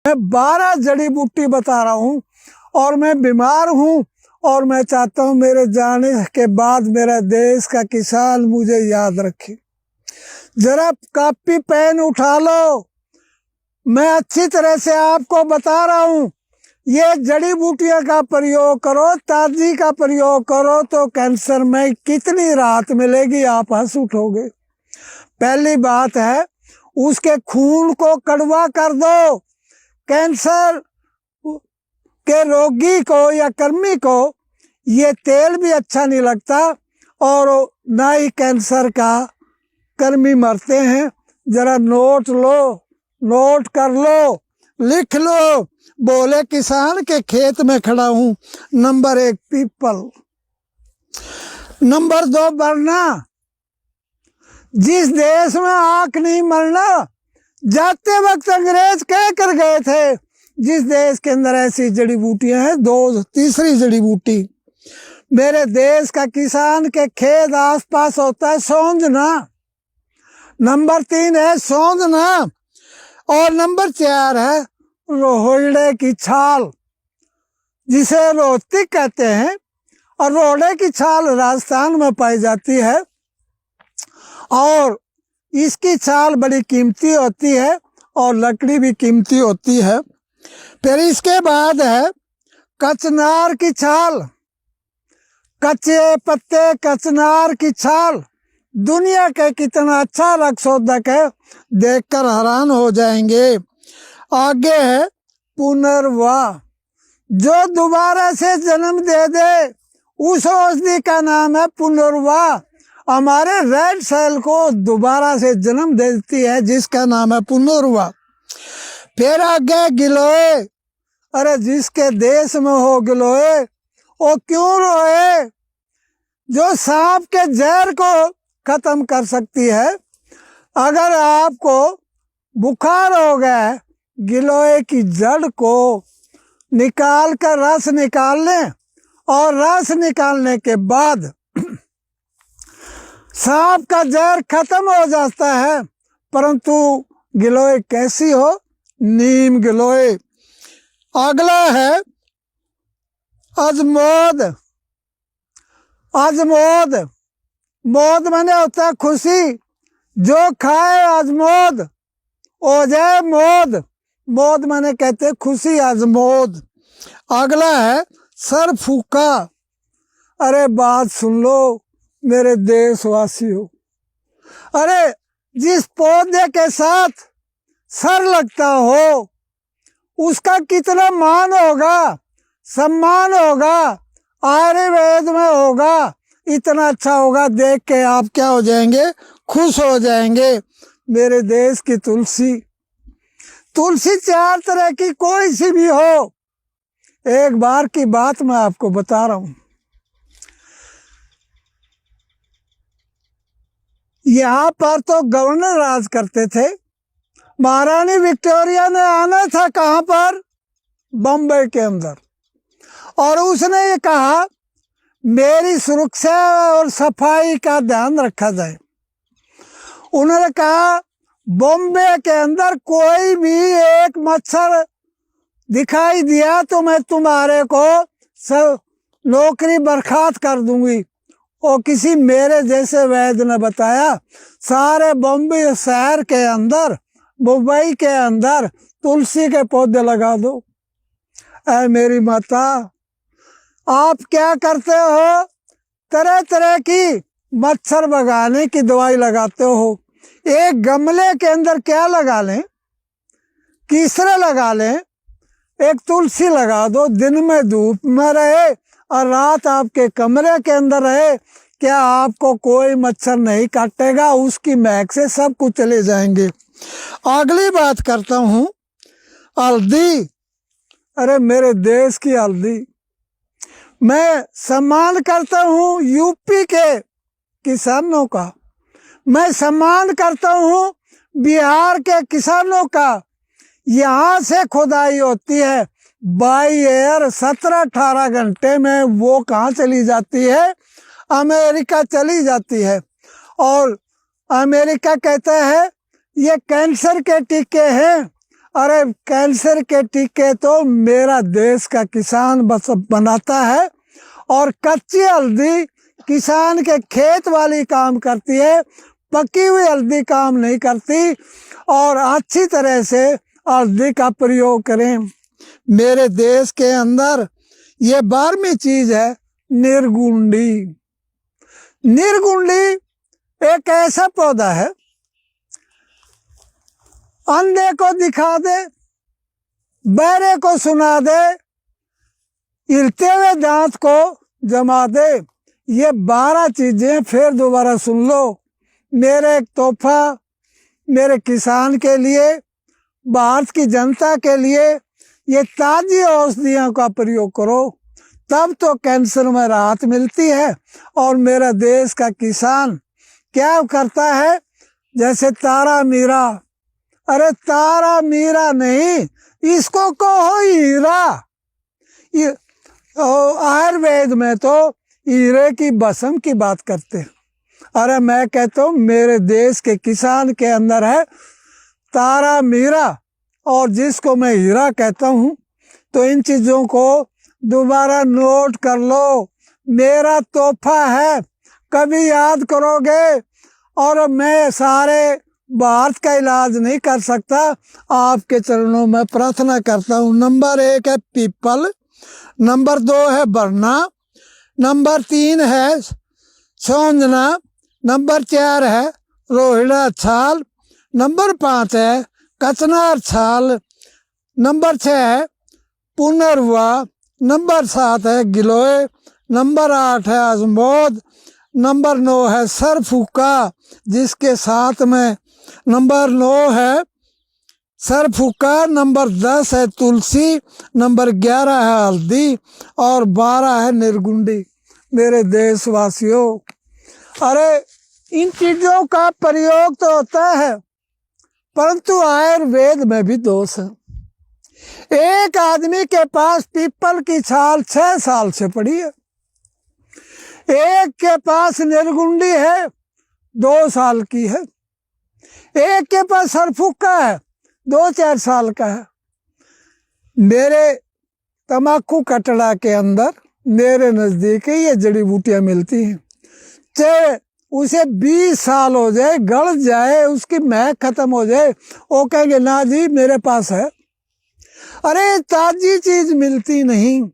मैं 12 जड़ी बूटी बता रहा हूँ और मैं बीमार हूँ और मैं चाहता हूँ मेरे जाने के बाद मेरा देश का किसान मुझे याद रखे। जरा कॉपी पेन उठा लो, मैं अच्छी तरह से आपको बता रहा हूँ। ये जड़ी बूटियों का प्रयोग करो, ताजी का प्रयोग करो तो कैंसर में कितनी राहत मिलेगी, आप हंस उठोगे। पहली बात है उसके खून को कड़वा कर दो। कैंसर के रोगी को या कर्मी को ये तेल भी अच्छा नहीं लगता और ना ही कैंसर का कर्मी मरते हैं। जरा नोट लो, नोट कर लो, लिख लो। बोले किसान के खेत में खड़ा हूं। Number 1 people. नंबर 2 मरना। जिस देश में आंख नहीं मरना, जाते वक्त अंग्रेज कह कर गए थे जिस देश के अंदर ऐसी जड़ी बूटियां हैं। तीसरी जड़ी बूटी मेरे देश का किसान के खेत आसपास होता है सौंधना। नंबर 3 है सौंधना और नंबर 4 है रोहड़े की छाल, जिसे रोहतिक कहते हैं। और रोहड़े की छाल राजस्थान में पाई जाती है और इसकी छाल बड़ी कीमती होती है और लकड़ी भी कीमती होती है। फिर इसके बाद है कचनार की छाल, कच्चे पत्ते कचनार की छाल। दुनिया का कितना अच्छा रक्षोधक है, देखकर हैरान हो जाएंगे। आगे है पुनर्वाह, जो दोबारा से जन्म दे दे उस औषधि का नाम है पुनर्वाह। हमारे रेड सेल को दोबारा से जन्म देती है जिसका नाम है पुनर्वाह। फिर आगे गिलोय। अरे जिसके देश में हो गिलोय वो क्यों रोए, जो सांप के जहर को खत्म कर सकती है। अगर आपको बुखार हो गया, गिलोय की जड़ को निकाल कर रस निकाल लें और रस निकालने के बाद सांप का जहर खत्म हो जाता है। परंतु गिलोय कैसी हो, नीम गिलोय। अगला है अजमोद। अजमोद, मोद माने होता है खुशी। जो खाए अजमोद हो जाए मोद। मोद माने कहते खुशी, अजमोद। अगला है सरफूका। अरे बात सुन लो मेरे देशवासियों, अरे जिस पौधे के साथ सर लगता हो उसका कितना मान होगा, सम्मान होगा, आयुर्वेद में होगा। इतना अच्छा होगा, देख के आप क्या हो जाएंगे, खुश हो जाएंगे। मेरे देश की तुलसी। तुलसी 4 तरह की कोई सी भी हो। एक बार की बात मैं आपको बता रहा हूं। यहाँ पर तो गवर्नर राज करते थे। महारानी विक्टोरिया ने आना था कहाँ पर, बम्बई के अंदर, और उसने ये कहा मेरी सुरक्षा और सफाई का ध्यान रखा जाए। उन्होंने कहा बॉम्बे के अंदर कोई भी एक मच्छर दिखाई दिया तो मैं तुम्हारे को नौकरी बर्खास्त कर दूंगी। और किसी मेरे जैसे वैद्य ने बताया सारे बॉम्बे शहर के अंदर, मुंबई के अंदर तुलसी के पौधे लगा दो। ऐ मेरी माता, आप क्या करते हो, तरह तरह की मच्छर भगाने की दवाई लगाते हो। एक गमले के अंदर क्या लगा लें, कीसरे लगा लें, एक तुलसी लगा दो। दिन में धूप में रहे और रात आपके कमरे के अंदर रहे, क्या आपको कोई मच्छर नहीं काटेगा, उसकी महक से सब कुछ चले जाएंगे। अगली बात करता हूँ हल्दी। अरे मेरे देश की हल्दी। मैं सम्मान करता हूँ यूपी के किसानों का, मैं सम्मान करता हूँ बिहार के किसानों का। यहाँ से खुदाई होती है बाई एयर 17-18 घंटे में, वो कहाँ चली जाती है, अमेरिका चली जाती है। और अमेरिका कहता है ये कैंसर के टीके हैं, अरे कैंसर के टीके तो मेरा देश का किसान बस बनाता है, और कच्ची हल्दी किसान के खेत वाली काम करती है, पकी हुई हल्दी काम नहीं करती। और अच्छी तरह से हल्दी का प्रयोग करें। मेरे देश के अंदर ये 12वीं चीज है निर्गुंडी। निर्गुंडी एक ऐसा पौधा है, अंधे को दिखा दे, बहरे को सुना दे, हिलते हुए दांत को जमा दे। ये 12 चीजें फिर दोबारा सुन लो। मेरे एक तोहफा मेरे किसान के लिए, भारत की जनता के लिए, ये ताजी औषधियों का प्रयोग करो, तब तो कैंसर में राहत मिलती है। और मेरा देश का किसान क्या करता है, जैसे तारा मीरा, अरे तारा मीरा नहीं, इसको कहो हीरा। आयुर्वेद में तो हीरे की भस्म की बात करते हैं। अरे मैं कहता हूँ मेरे देश के किसान के अंदर है तारा मीरा, और जिसको मैं हीरा कहता हूँ। तो इन चीजों को दोबारा नोट कर लो, मेरा तोहफा है, कभी याद करोगे। और मैं सारे भारत का इलाज नहीं कर सकता, आपके चरणों में प्रार्थना करता हूँ। नंबर 1 है पीपल, नंबर 2 है बरना, नंबर 3 है सौंजना, नंबर 4 है रोहिड़ा छाल, नंबर 5 है कचनार छाल, नंबर 6 है पुनर्वा, नंबर 7 है गिलोय, नंबर 8 है अजमोद, नंबर 9 है सरफुका, जिसके साथ में नंबर 9 है सरफुका, नंबर 10 है तुलसी, नंबर 11 है हल्दी, और 12 है निर्गुंडी। मेरे देशवासियों, अरे इन चीजों का प्रयोग तो होता है, परंतु आयुर्वेद में भी दोष है। एक आदमी के पास पीपल की छाल 6 साल से पड़ी है, एक के पास निर्गुंडी है 2 साल की है, एक के पास सरफुक्का है 2-4 साल का है। मेरे तम्बाकू कटड़ा के अंदर मेरे नजदीक ये जड़ी बूटियां मिलती हैं, चाहे उसे 20 साल हो जाए, गल जाए, उसकी महक खत्म हो जाए, वो कहेंगे ना जी मेरे पास है। अरे ताजी चीज मिलती नहीं।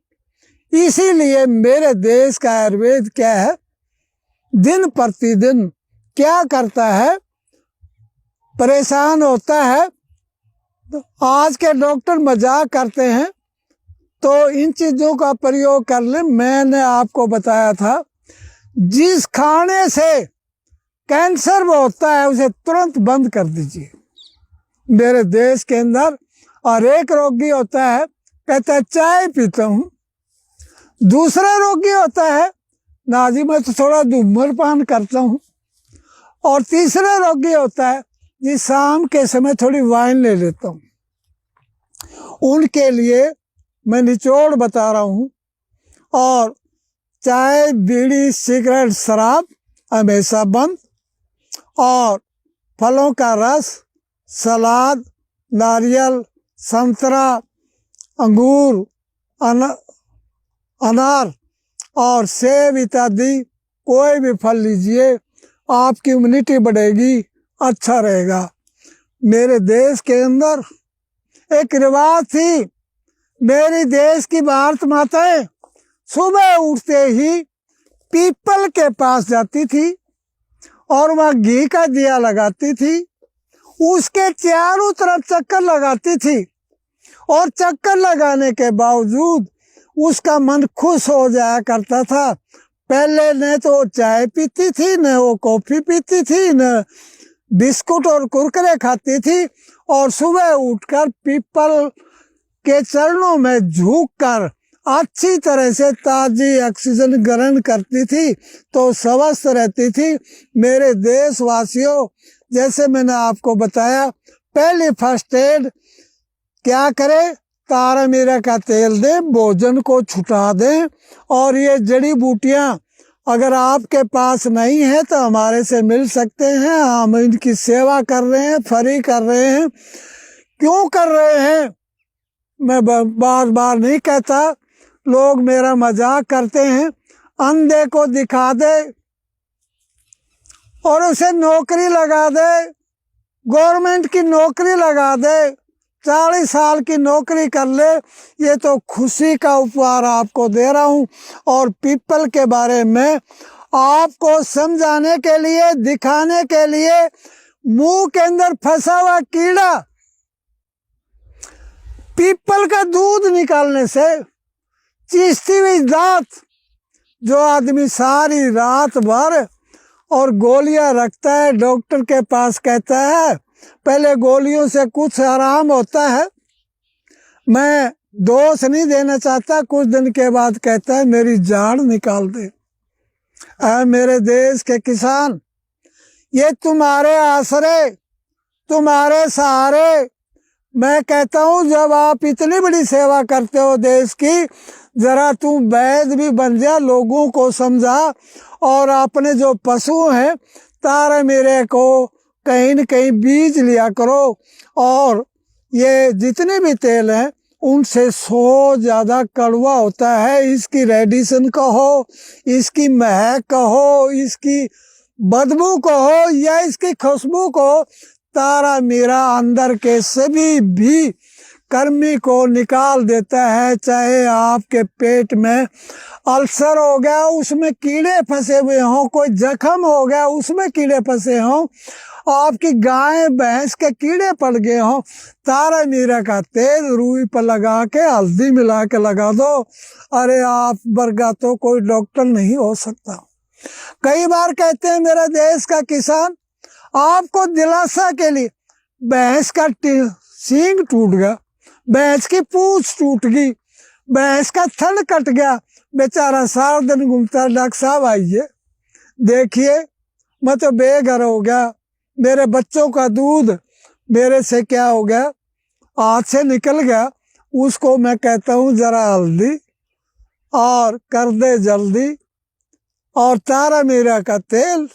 इसीलिए मेरे देश का आयुर्वेद क्या है, दिन प्रतिदिन क्या करता है, परेशान होता है। आज के डॉक्टर मजाक करते हैं, तो इन चीजों का प्रयोग कर ले। मैंने आपको बताया था, जिस खाने से कैंसर होता है उसे तुरंत बंद कर दीजिए। मेरे देश के अंदर और एक रोगी होता है, कहता है चाय पीता हूँ। दूसरा रोगी होता है, ना जी मैं तो थोड़ा धूम्रपान करता हूँ। और तीसरा रोगी होता है, जी शाम के समय थोड़ी वाइन ले लेता हूँ। उनके लिए मैं निचोड़ बता रहा हूँ। और चाय, बीड़ी, सिगरेट, शराब हमेशा बंद, और फलों का रस, सलाद, नारियल, संतरा, अंगूर, अनार और सेब इत्यादि कोई भी फल लीजिए, आपकी इम्यूनिटी बढ़ेगी, अच्छा रहेगा। मेरे देश के अंदर एक रिवाज थी, मेरी देश की भारत माताएं सुबह उठते ही पीपल के पास जाती थी और वहाँ घी का दिया लगाती थी, उसके चारों तरफ चक्कर लगाती थी, और चक्कर लगाने के बावजूद उसका मन खुश हो जाया करता था। पहले न तो वो चाय पीती थी, न वो कॉफी पीती थी, न बिस्कुट और कुरकुरे खाती थी, और सुबह उठकर पीपल के चरणों में झुककर अच्छी तरह से ताजी ऑक्सीजन ग्रहण करती थी, तो स्वस्थ रहती थी। मेरे देशवासियों, जैसे मैंने आपको बताया, पहली फर्स्ट एड क्या करें, तारा मीरा का तेल दें, भोजन को छुटा दें। और ये जड़ी बूटियां अगर आपके पास नहीं है तो हमारे से मिल सकते हैं, हम इनकी सेवा कर रहे हैं, फ्री कर रहे हैं। क्यों कर रहे हैं? मैं बार बार नहीं कहता, लोग मेरा मजाक करते हैं। अंधे को दिखा दे और उसे नौकरी लगा दे, गवर्नमेंट की नौकरी लगा दे, 40 साल की नौकरी कर ले, ये तो खुशी का उपहार आपको दे रहा हूँ। और पीपल के बारे में आपको समझाने के लिए, दिखाने के लिए, मुंह के अंदर फंसा हुआ कीड़ा, पीपल का दूध निकालने से चीसती हुई दांत, जो आदमी सारी रात भर और गोलियां रखता है, डॉक्टर के पास कहता है पहले गोलियों से कुछ आराम होता है, मैं दोष नहीं देना चाहता, कुछ दिन के बाद कहता है मेरी जान निकाल दे। मेरे देश के किसान, ये तुम्हारे आसरे, तुम्हारे सहारे, मैं कहता हूँ जब आप इतनी बड़ी सेवा करते हो देश की, जरा तू वैद्य भी बन जा, लोगों को समझा, और अपने जो पशु हैं तारे मेरे को कहीं न कहीं बीज लिया करो, और ये जितने भी तेल हैं उनसे 100 ज़्यादा कड़वा होता है। इसकी रेडिशन कहो, इसकी महक कहो, इसकी बदबू कहो या इसकी खुशबू को, तारा मेरा अंदर के सभी भी कर्मी को निकाल देता है। चाहे आपके पेट में अल्सर हो गया, उसमें कीड़े फंसे हुए हों, कोई जख्म हो गया उसमें कीड़े फंसे हों, आपकी गाय भैंस के कीड़े पड़ गए हों, तारा मीरा का तेल रूई पर लगा के हल्दी मिला के लगा दो। अरे आप वर्गा तो कोई डॉक्टर नहीं हो सकता। कई बार कहते हैं मेरा देश का किसान, आपको दिलासा के लिए, भैंस का सींग टूट गया, भैंस की पूंछ टूट गई, भैंस का थन कट गया, बेचारा सारा दिन घूमता, डॉक्टर साहब आइए देखिए, मैं तो बेघर हो गया, मेरे बच्चों का दूध मेरे से क्या हो गया, हाथ से निकल गया। उसको मैं कहता हूँ जरा हल्दी और कर दे जल्दी, और तारा मीरा का तेल